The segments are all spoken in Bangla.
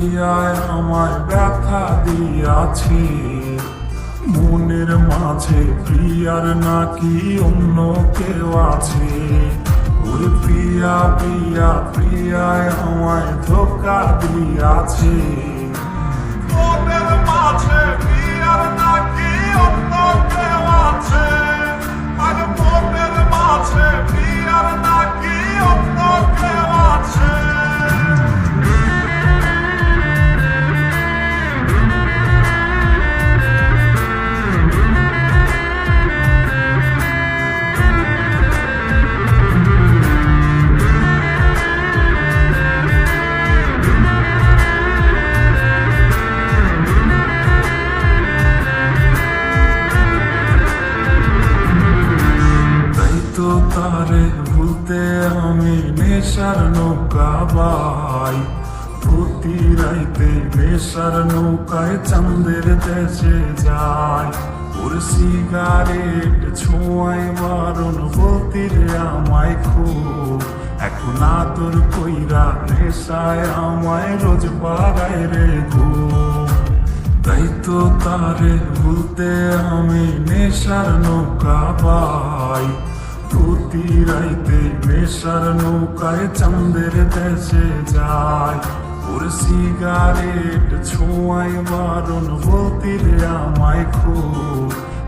প্রিয়ায় আমায় ব্যথা দিয়াছে, মনের মাঝে প্রিয়ার নাকি অন্য কেউ আছে। ওরে প্রিয়া প্রিয়া প্রিয়ায় আমায় ধোঁকা দিয়াছে, মনের মাঝে প্রিয়ার নাকি অন্য কেউ আছে। আর মনের মাঝে প্রিয়ার নাকি অন্য কেউ আছে। তারে ভুলতে আমি নেশার নৌকা বাই, প্রতি রাইতে নেশার নৌকায় চাঁদের দেশে যায়। ওর সিগারেট ছোঁয়ায় বারণ বলতিরে আমায় খুব, এখন আদর কইরা নেশায় আমায় রোজ বাড়ায় রে ঘুম। তাই তো তারে ভুলতে আমি নেশার নৌকা বাই, প্রতি রাইতে নেশার নৌকায় চাঁদের দেশে যায়। ওর সিগারেট ছোঁয়ায় বারণ বলতিরে আমায় খুব,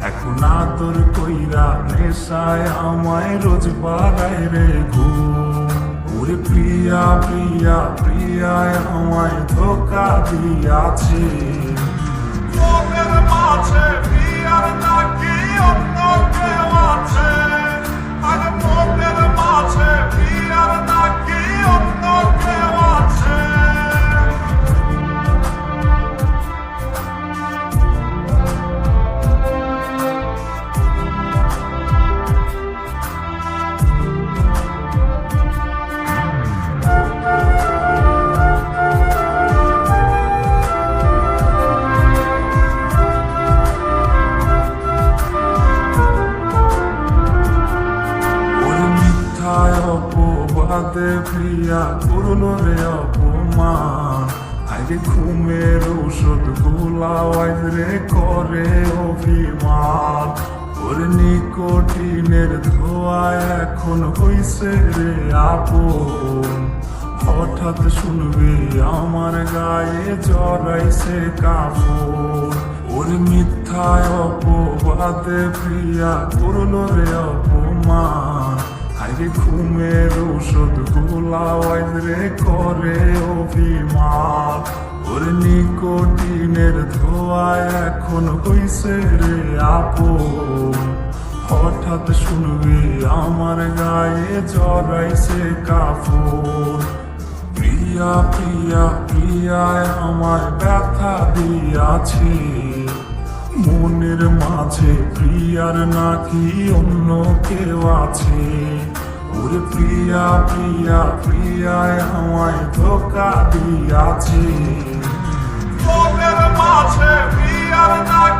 এখন আদর কইরা নেশায় আমায় রোজ বাড়ায় রে ঘুম। ওরে প্রিয়া প্রিয়া প্রিয়ায় আমায় ধোঁকা দিয়াছে, মনের মাঝে প্রিয়ার নাকি অন্য কেউ আছে। আর মনের মাঝে প্রিয়ার নাকি অন্য কেউ আছে। অপবাদে প্রিয়া করল রে অপমান, আগে ঘুমের ঔষধ গোলাওয়াজ রে করে অভিমান। ওর নিকোটিনের ধোঁয়ায় এখন হইছে রে আপন, হঠাৎ শুনবে আমার গায়ে জড়াইছে কাপড়। ওর মিথ্যায় অপবাদে প্রিয়া করল রে অপমান, আরে ঘুমের ঔষধ গোলাওয়াজ রে করে অভিমান। ওর নিকোটিনের ধোঁয়ায় এখন হইছে রে আপন, হঠাৎ শুনবে আমার গায়ে জড়াইছে কাপড়। প্রিয়া প্রিয়া প্রিয়ায় আমায় ব্যথা দিয়াছে, মনের মাঝে প্রিয়ার নাকি অন্য কেউ আছে। ওরে প্রিয়া প্রিয়া প্রিয়ায় আমায় ধোঁকা দিয়াছে, মনের মাঝে প্রিয়ার নাকি